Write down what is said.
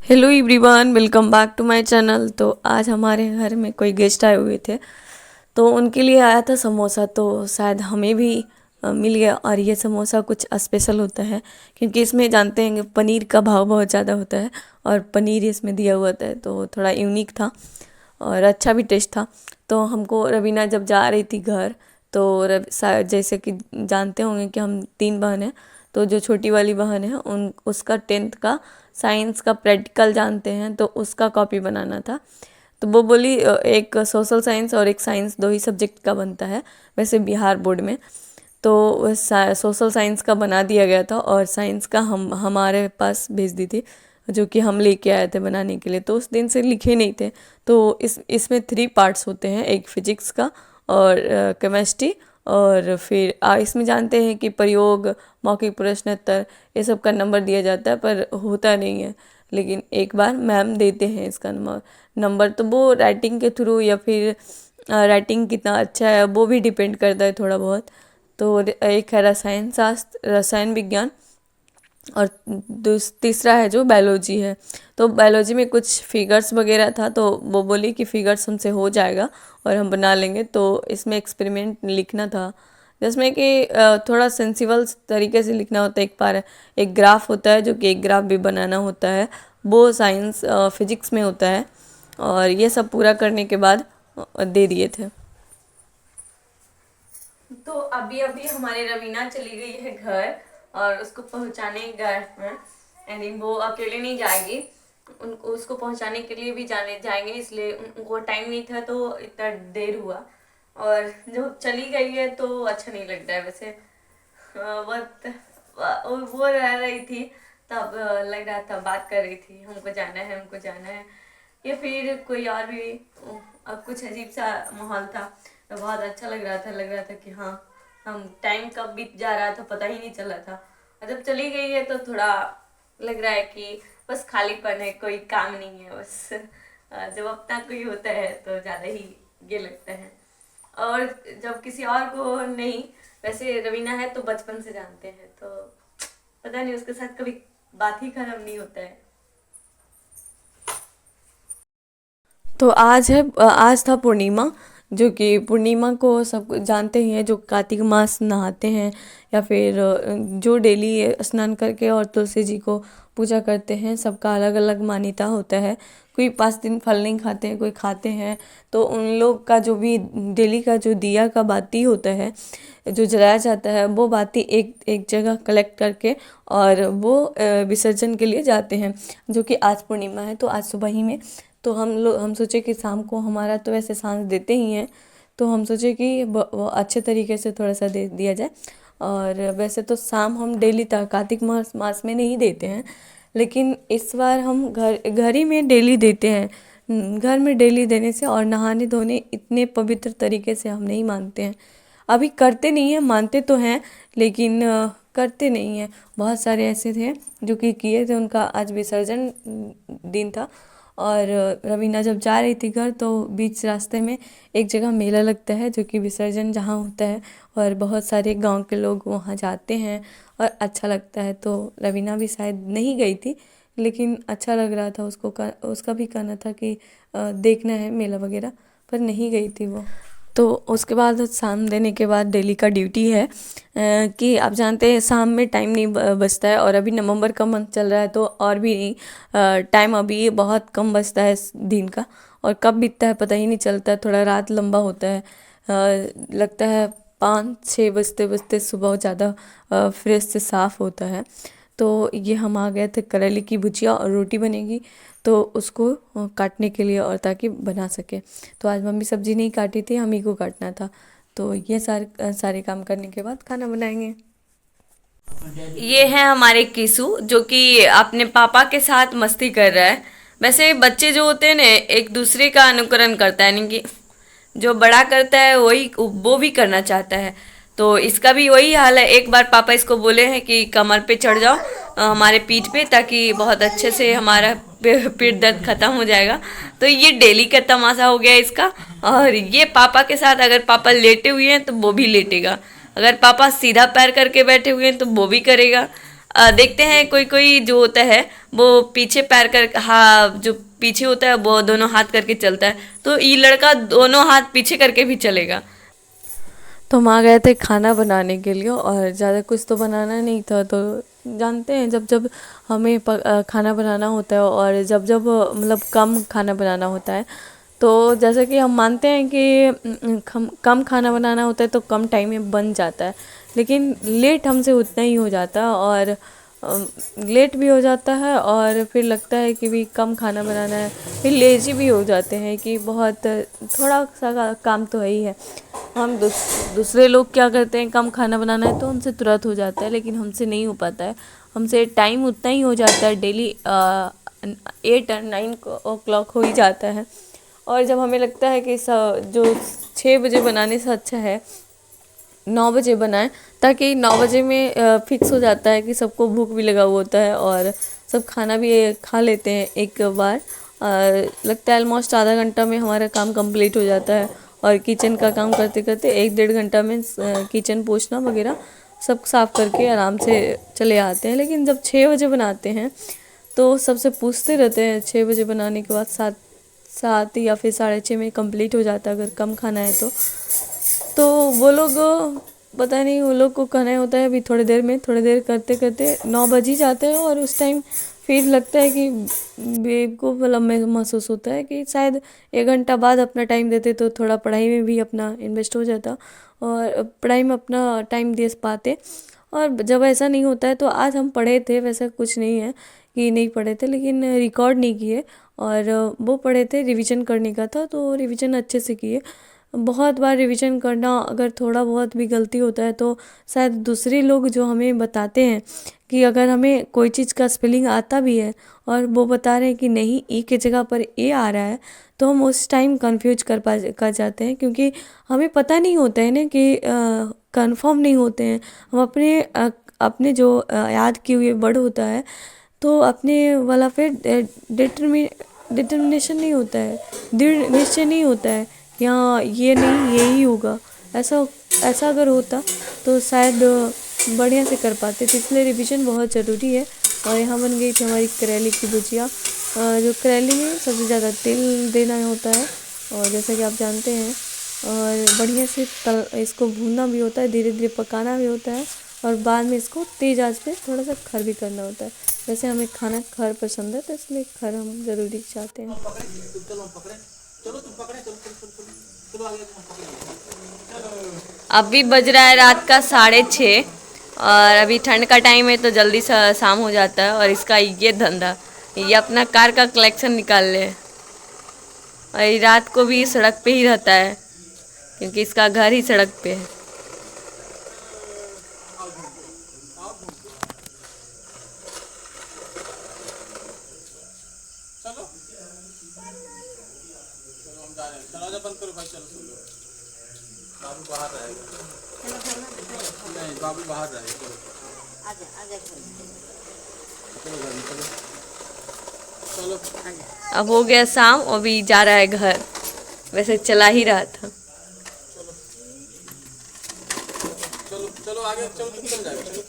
Hello everyone, welcome back to my channel. तो आज हमारे घर में कोई गेस्ट आए हुए थे, तो उनके लिए आया था समोसा। तो शायद हमें भी मिल गया। और ये समोसा कुछ स्पेशल होता है क्योंकि इसमें जानते हैं कि पनीर का भाव बहुत ज़्यादा होता है और पनीर इसमें दिया हुआ था, तो थोड़ा यूनिक था और अच्छा भी टेस्ट था। तो हमको रवीना जब जा रही थी घर, तो जैसे कि जानते होंगे कि हम 3 बहन हैं। तो जो छोटी वाली बहन है उन उसका 10th का साइंस का प्रैक्टिकल जानते हैं, तो उसका कॉपी बनाना था। तो वो बोली एक सोशल साइंस और एक साइंस, दो ही सब्जेक्ट का बनता है वैसे बिहार बोर्ड में। तो सोशल साइंस का बना दिया गया था और साइंस का हम हमारे पास भेज दी थी, जो कि हम लेके आए थे बनाने के लिए। तो उस दिन से लिखे नहीं थे। तो इसमें 3 पार्ट्स होते हैं, एक फिजिक्स का और केमिस्ट्री, और फिर इसमें जानते हैं कि प्रयोग, मौखिक प्रश्न उत्तर, ये सब का नंबर दिया जाता है पर होता नहीं है। लेकिन एक बार मैम देते हैं इसका नंबर। तो वो राइटिंग के थ्रू या फिर राइटिंग कितना अच्छा है वो भी डिपेंड करता है थोड़ा बहुत। तो एक है रसायन शास्त्र, रसायन विज्ञान, और तीसरा है जो बायोलॉजी है। तो बायोलॉजी में कुछ फिगर्स वगैरह था, तो वो बोली कि फिगर्स हमसे हो जाएगा और हम बना लेंगे। तो इसमें एक्सपेरिमेंट लिखना था, जिसमें कि थोड़ा सेंसिबल तरीके से लिखना होता है। एक ग्राफ होता है, जो कि एक ग्राफ भी बनाना होता है, वो साइंस फिजिक्स में होता है। और ये सब पूरा करने के बाद दे दिए थे। तो अभी अभी हमारी रवीना चली गई है घर और उसको पहुंचाने गए हैं। एंड वो अकेले नहीं जाएगी, उनको उसको पहुंचाने के लिए भी जाने जाएंगे, इसलिए उनको टाइम नहीं था तो इतना देर हुआ। और जब चली गई है तो अच्छा नहीं लगता है वैसे। वो रह रही थी, तब लग रहा था, बात कर रही थी हमको जाना है, हमको जाना है, या फिर कोई और भी। अब कुछ अजीब सा माहौल था, तो बहुत अच्छा लग रहा था कि हाँ, हम टाइम कब बीत जा रहा था पता ही नहीं चल रहा था। और जब चली गई है तो थोड़ा लग रहा है कि बस खालीपन है, कोई काम नहीं है बस। जब अपना कोई होता है तो ज़्यादा ही ये लगता है। और जब किसी और को नहीं, वैसे रवीना है तो बचपन से जानते हैं, तो पता नहीं उसके साथ कभी बात ही खत्म नहीं होता है। तो आज था पूर्णिमा, जो कि पूर्णिमा को सब जानते ही हैं, जो कार्तिक मास नहाते हैं या फिर जो डेली स्नान करके और तुलसी जी को पूजा करते हैं। सबका अलग अलग मान्यता होता है। कोई 5 दिन फल नहीं खाते हैं, कोई खाते हैं। तो उन लोग का जो भी डेली का जो दिया का बाती होता है, जो जलाया जाता है, वो बाती एक एक जगह कलेक्ट करके और वो विसर्जन के लिए जाते हैं। जो कि आज पूर्णिमा है, तो आज सुबह ही में। तो हम सोचे कि शाम को, हमारा तो वैसे सांझ देते ही हैं, तो हम सोचे कि वो अच्छे तरीके से थोड़ा सा दे दिया जाए। और वैसे तो शाम हम डेली तक कार्तिक मास में नहीं देते हैं, लेकिन इस बार हम घर ही में डेली देते हैं। घर में डेली देने से और नहाने धोने इतने पवित्र तरीके से हम नहीं मानते हैं। अभी करते नहीं हैं, मानते तो हैं लेकिन करते नहीं हैं। बहुत सारे ऐसे थे जो कि किए थे, उनका आज विसर्जन दिन था। और रवीना जब जा रही थी घर, तो बीच रास्ते में एक जगह मेला लगता है, जो कि विसर्जन जहाँ होता है, और बहुत सारे गांव के लोग वहाँ जाते हैं और अच्छा लगता है। तो रवीना भी शायद नहीं गई थी, लेकिन अच्छा लग रहा था उसको। उसका भी कहना था कि देखना है मेला वगैरह, पर नहीं गई थी वो। तो उसके बाद शाम देने के बाद डेली का ड्यूटी है कि आप जानते हैं शाम में टाइम नहीं बचता है। और अभी नवंबर का मंथ चल रहा है, तो और भी नहीं टाइम अभी बहुत कम बचता है इस दिन का। और कब बीतता है पता ही नहीं चलता है, थोड़ा रात लंबा होता है। लगता है 5-6 बजते बजते सुबह ज़्यादा फ्रेश से साफ़ होता है। तो ये हम आ गए थे, करेले की भुजिया और रोटी बनेगी, तो उसको काटने के लिए और ताकि बना सके। तो आज मम्मी सब्जी नहीं काटी थी, हम ही को काटना था। तो ये सारे काम करने के बाद खाना बनाएंगे। ये है हमारे किसू, जो कि अपने पापा के साथ मस्ती कर रहा है। वैसे बच्चे जो होते हैं ना, एक दूसरे का अनुकरण करता है, यानी कि जो बड़ा करता है वही वो भी करना चाहता है। तो इसका भी वही हाल है। एक बार पापा इसको बोले हैं कि कमर पे चढ़ जाओ, हमारे पीठ पे, ताकि बहुत अच्छे से हमारा पीठ दर्द खत्म हो जाएगा। तो ये डेली का तमाशा हो गया इसका। और ये पापा के साथ, अगर पापा लेटे हुए हैं तो वो भी लेटेगा, अगर पापा सीधा पैर करके बैठे हुए हैं तो वो भी करेगा। देखते हैं कोई कोई जो होता है वो पीछे पैर कर, हाँ, जो पीछे होता है वो दोनों हाथ करके चलता है, तो ये लड़का दोनों हाथ पीछे करके भी चलेगा। तो हम आ गए थे खाना बनाने के लिए, और ज़्यादा कुछ तो बनाना नहीं था। तो जानते हैं जब जब हमें खाना बनाना होता है, और जब जब मतलब कम खाना बनाना होता है, तो जैसे कि हम मानते हैं कि कम खाना बनाना होता है तो कम टाइम में बन जाता है, लेकिन लेट हमसे उतना ही हो जाता है, और लेट भी हो जाता है, और फिर लगता है कि भी कम खाना बनाना है, फिर लेजी भी हो जाते हैं कि बहुत थोड़ा सा काम तो है ही है। हम दूसरे लोग क्या करते हैं, कम खाना बनाना है तो उनसे तुरंत हो जाता है, लेकिन हमसे नहीं हो पाता है। हमसे टाइम उतना ही हो जाता है, डेली 8 और 9 ओ क्लॉक हो ही जाता है। और जब हमें लगता है कि जो 6 बजे बनाने से अच्छा है 9 बजे बनाएं, ताकि 9 बजे में फिक्स हो जाता है कि सबको भूख भी लगा हुआ होता है, और सब खाना भी खा लेते हैं एक बार। लगता है ऑलमोस्ट आधा घंटा में हमारा काम कंप्लीट हो जाता है, और किचन का काम करते करते 1 डेढ़ घंटा में किचन पोछना वगैरह सब साफ़ करके आराम से चले आते हैं। लेकिन जब 6 बजे बनाते हैं तो सबसे पूछते रहते हैं, 6 बजे बनाने के बाद 7 या फिर 6:30 में कंप्लीट हो जाता है अगर कम खाना है तो वो लोग पता नहीं, वो लोग को कहना होता है अभी थोड़ी देर में, थोड़ी देर करते करते 9 बज ही जाते हैं, और उस टाइम फिर लगता है कि बेवकूफ़ वाला महसूस होता है कि शायद 1 घंटा बाद अपना टाइम देते तो थोड़ा पढ़ाई में भी अपना इन्वेस्ट हो जाता, और पढ़ाई में अपना टाइम दे पाते। और जब ऐसा नहीं होता है तो आज हम पढ़े थे, वैसा कुछ नहीं है कि नहीं पढ़े थे, लेकिन रिकॉर्ड नहीं किए, और वो पढ़े थे, रिवीजन करने का था तो रिवीजन अच्छे से किए। बहुत बार रिवीजन करना, अगर थोड़ा बहुत भी गलती होता है तो शायद दूसरे लोग जो हमें बताते हैं कि अगर हमें कोई चीज़ का स्पेलिंग आता भी है और वो बता रहे हैं कि नहीं ई की जगह पर ए आ रहा है, तो हम उस टाइम कंफ्यूज कर जाते हैं, क्योंकि हमें पता नहीं होता है ना कि कंफर्म नहीं होते हैं हम अपने जो याद किए हुए वर्ड होता है, तो अपने वाला फिर डिटर्मिनेशन नहीं होता है, दृढ़ निश्चय नहीं होता है कि हाँ ये नहीं यही होगा। ऐसा ऐसा अगर होता तो शायद बढ़िया से कर पाते, तो इसलिए रिवीजन बहुत ज़रूरी है। और यहाँ बन गई थी हमारी करेले की भुजिया, जो करेले में सबसे ज़्यादा तेल देना होता है, और जैसा कि आप जानते हैं, और बढ़िया से इसको भूनना भी होता है, धीरे धीरे पकाना भी होता है, और बाद में इसको तेज़ आंच पे थोड़ा सा खर भी करना होता है। वैसे हमें खाना खर पसंद है तो इसलिए खर हम ज़रूरी चाहते हैं। अभी बज रहा है रात का 6:30, और अभी ठंड का टाइम है तो जल्दी शाम हो जाता है, और इसका ये धंधा, ये अपना कार का कलेक्शन निकाल ले, और ये रात को भी सड़क पे ही रहता है क्योंकि इसका घर ही सड़क पे है। बाबू बाहर रहेगा, नहीं बाबू बाहर रहेगा, आजा आजा चलो अब हो गया शाम, अभी जा रहा है घर, वैसे चला ही रहा था। चलो चलो आगे चलो, तुम चल जाएगा, चलो